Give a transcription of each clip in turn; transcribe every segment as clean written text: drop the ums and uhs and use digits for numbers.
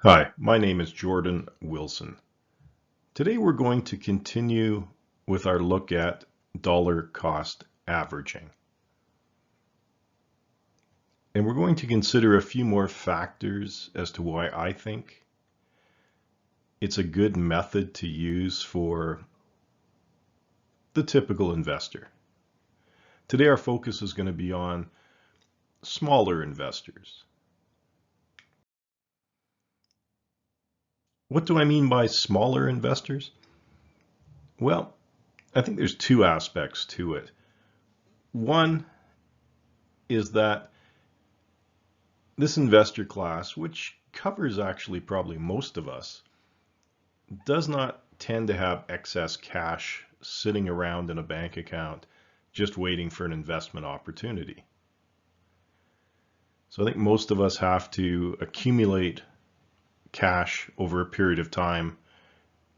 Hi, my name is Jordan Wilson. Today we're going to continue with our look at dollar cost averaging. And we're going to consider a few more factors as to why I think it's a good method to use for the typical investor. Today our focus is going to be on smaller investors. What do I mean by smaller investors? Well, I think there's two aspects to it. One is that this investor class, which covers actually probably most of us, does not tend to have excess cash sitting around in a bank account just waiting for an investment opportunity. So I think most of us have to accumulate cash over a period of time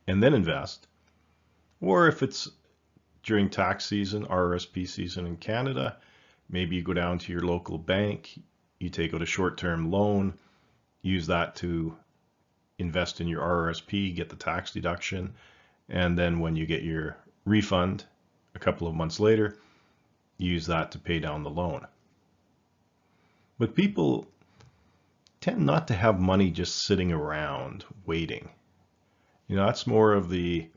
and then invest. Or if it's during tax season, RRSP season in Canada, maybe you go down to your local bank, you take out a short-term loan, use that to invest in your RRSP, get the tax deduction, and then when you get your refund a couple of months later, use that to pay down the loan. But people tend not to have money just sitting around waiting. That's more of the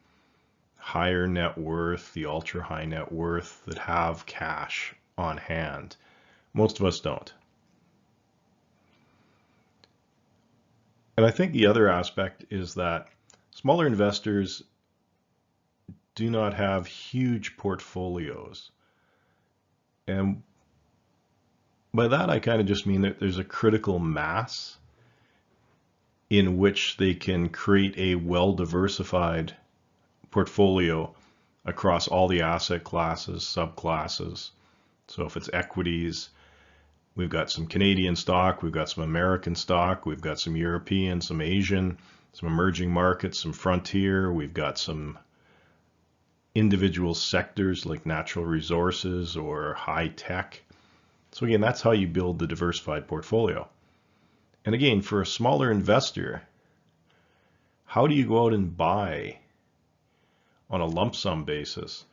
higher net worth, the ultra high net worth that have cash on hand. Most of us don't. And I think the other aspect is that smaller investors do not have huge portfolios. And by that, I kind of just mean that there's a critical mass in which they can create a well-diversified portfolio across all the asset classes, subclasses. So if it's equities, we've got some Canadian stock, we've got some American stock, we've got some European, some Asian, some emerging markets, some frontier, we've got some individual sectors like natural resources or high tech. So again, that's how you build the diversified portfolio. And again, for a smaller investor, how do you go out and buy on a lump sum basis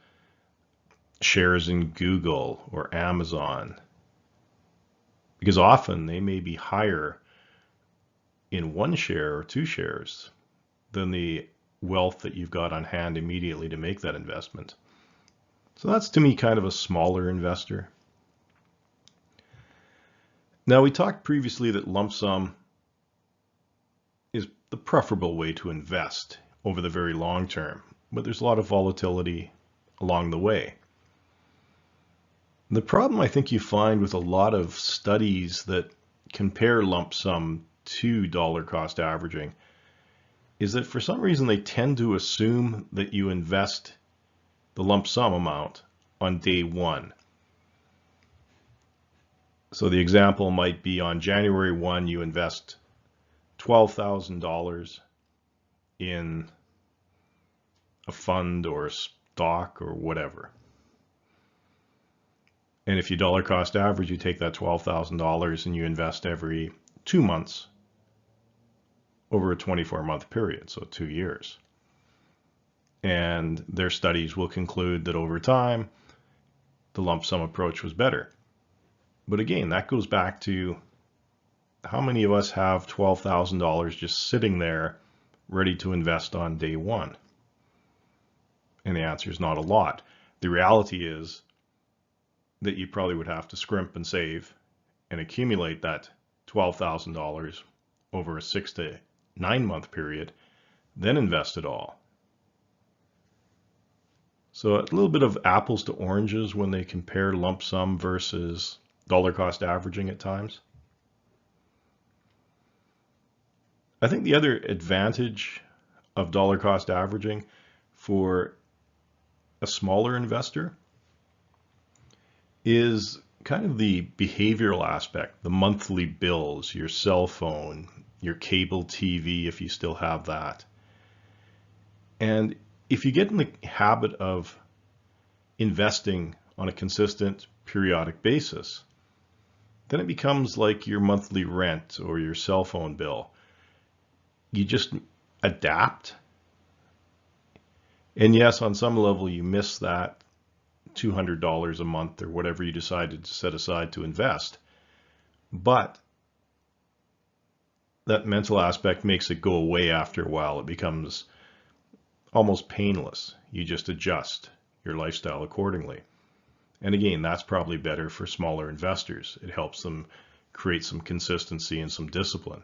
shares in Google or Amazon? Because often they may be higher in one share or two shares than the wealth that you've got on hand immediately to make that investment. So that's to me kind of a smaller investor. Now, we talked previously that lump sum is the preferable way to invest over the very long term, but there's a lot of volatility along the way. The problem I think you find with a lot of studies that compare lump sum to dollar cost averaging is that for some reason they tend to assume that you invest the lump sum amount on day one. So the example might be on January 1, you invest $12,000 in a fund or a stock or whatever. And if you dollar cost average, you take that $12,000 and you invest every 2 months over a 24-month period, so 2 years. And their studies will conclude that over time, the lump sum approach was better. But again, that goes back to how many of us have $12,000 just sitting there ready to invest on day one? And the answer is not a lot. The reality is that you probably would have to scrimp and save and accumulate that $12,000 over a 6 to 9 month period, then invest it all. So a little bit of apples to oranges when they compare lump sum versus dollar cost averaging at times. I think the other advantage of dollar cost averaging for a smaller investor is kind of the behavioral aspect, the monthly bills, your cell phone, your cable TV if you still have that. And if you get in the habit of investing on a consistent periodic basis, then it becomes like your monthly rent or your cell phone bill. you just adapt. And yes, on some level, you miss that $200 a month or whatever you decided to set aside to invest. But that mental aspect makes it go away after a while. It becomes almost painless. You just adjust your lifestyle accordingly. And again, that's probably better for smaller investors. It helps them create some consistency and some discipline.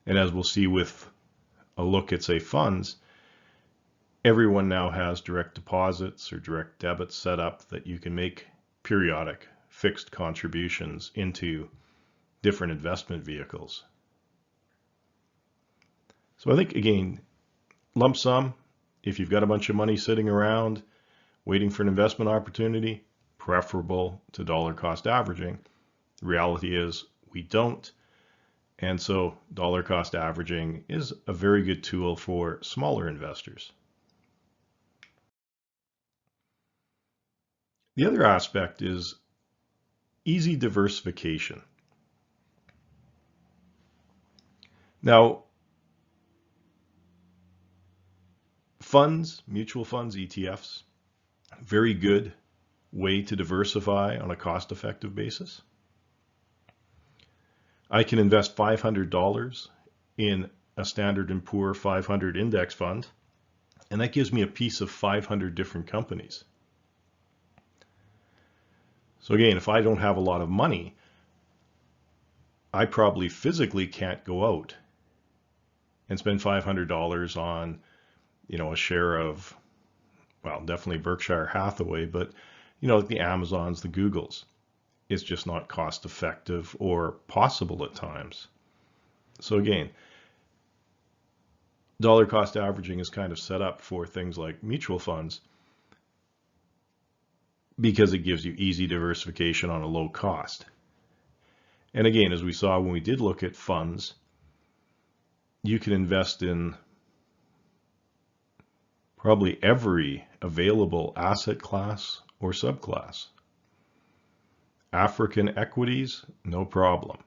And as we'll see with a look at, say, funds, everyone now has direct deposits or direct debits set up that you can make periodic fixed contributions into different investment vehicles. So I think, again, lump sum, if you've got a bunch of money sitting around waiting for an investment opportunity, preferable to dollar cost averaging. The reality is we don't. And so dollar cost averaging is a very good tool for smaller investors. The other aspect is easy diversification. Now, funds, mutual funds, ETFs, very good way to diversify on a cost-effective basis. I can invest $500 in a Standard & Poor 500 index fund, and that gives me a piece of 500 different companies. So again, if I don't have a lot of money, I probably physically can't go out and spend $500 on, a share of, well, definitely Berkshire Hathaway, but, like the Amazons, the Googles. It's just not cost effective or possible at times. So again, dollar cost averaging is kind of set up for things like mutual funds because it gives you easy diversification on a low cost. And again, as we saw when we did look at funds, you can invest in probably every available asset class or subclass. African equities, no problem.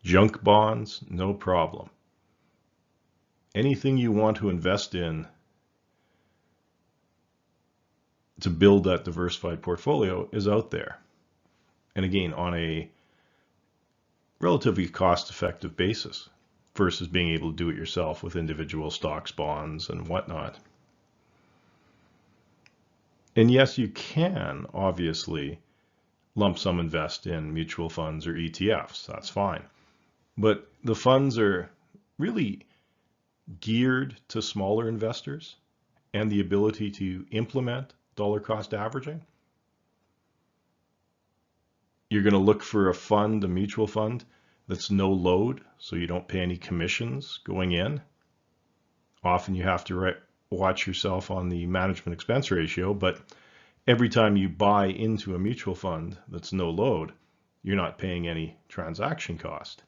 Junk bonds, no problem. Anything you want to invest in to build that diversified portfolio is out there. And again, on a relatively cost-effective basis versus being able to do it yourself with individual stocks, bonds, and whatnot. And yes, you can obviously lump sum invest in mutual funds or ETFs. That's fine. But the funds are really geared to smaller investors and the ability to implement dollar cost averaging. You're going to look for a fund, a mutual fund, that's no load, so you don't pay any commissions going in. Often you have to watch yourself on the management expense ratio, but every time you buy into a mutual fund that's no load, you're not paying any transaction cost.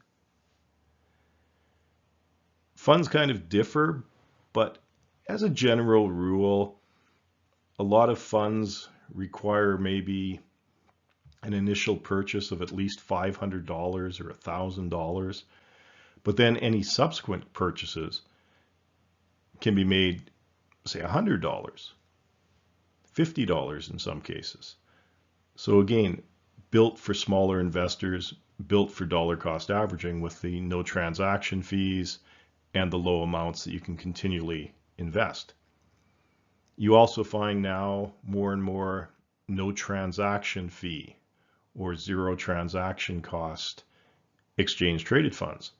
Funds kind of differ, but as a general rule, a lot of funds require maybe an initial purchase of at least $500 or $1,000, but then any subsequent purchases can be made, say, $100, $50 in some cases. So again, built for smaller investors, built for dollar cost averaging with the no transaction fees and the low amounts that you can continually invest. You also find now more and more no transaction fee or zero transaction cost exchange traded funds.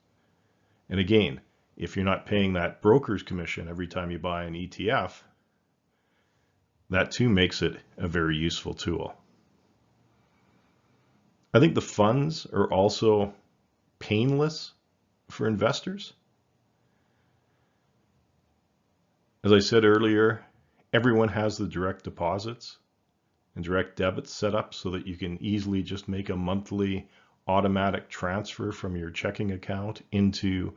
And again, if you're not paying that broker's commission every time you buy an ETF, that too makes it a very useful tool. I think the funds are also painless for investors. As I said earlier, everyone has the direct deposits and direct debits set up so that you can easily just make a monthly automatic transfer from your checking account into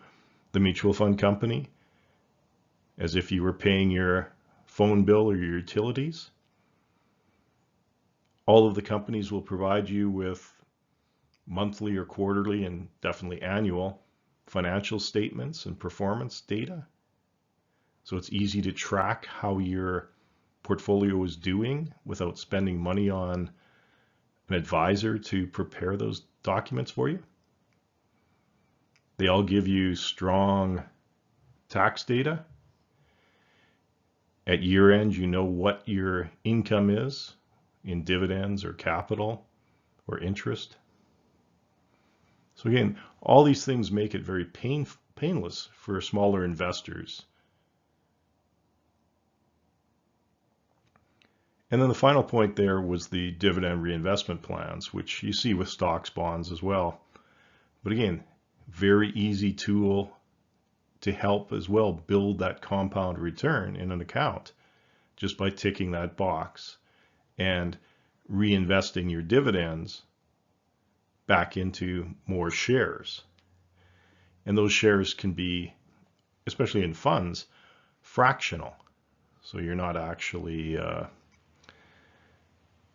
the mutual fund company as if you were paying your phone bill or your utilities. All of the companies will provide you with monthly or quarterly and definitely annual financial statements and performance data. So it's easy to track how your portfolio is doing without spending money on an advisor to prepare those documents for you. They all give you strong tax data. At year end, you know what your income is in dividends or capital or interest. So again, all these things make it very painless for smaller investors. And then the final point there was the dividend reinvestment plans, which you see with stocks, bonds as well. But again, very easy tool to help as well build that compound return in an account just by ticking that box and reinvesting your dividends back into more shares. And those shares can be, especially in funds, fractional. So you're not actually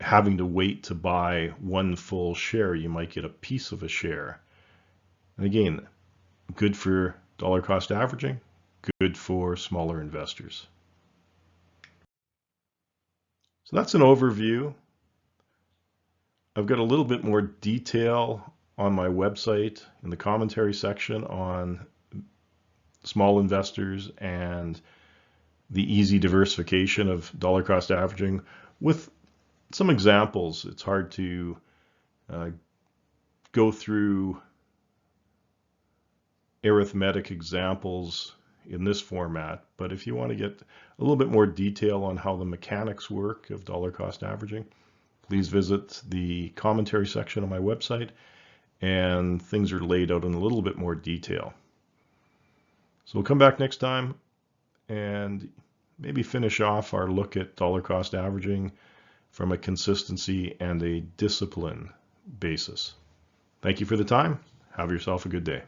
having to wait to buy one full share. You might get a piece of a share. And again, good for dollar cost averaging, good for smaller investors. So that's an overview. I've got a little bit more detail on my website in the commentary section on small investors and the easy diversification of dollar cost averaging with some examples. It's hard to go through arithmetic examples in this format, but if you want to get a little bit more detail on how the mechanics work of dollar cost averaging, please visit the commentary section on my website, and things are laid out in a little bit more detail. So we'll come back next time and maybe finish off our look at dollar cost averaging from a consistency and a discipline basis. Thank you for the time. Have yourself a good day.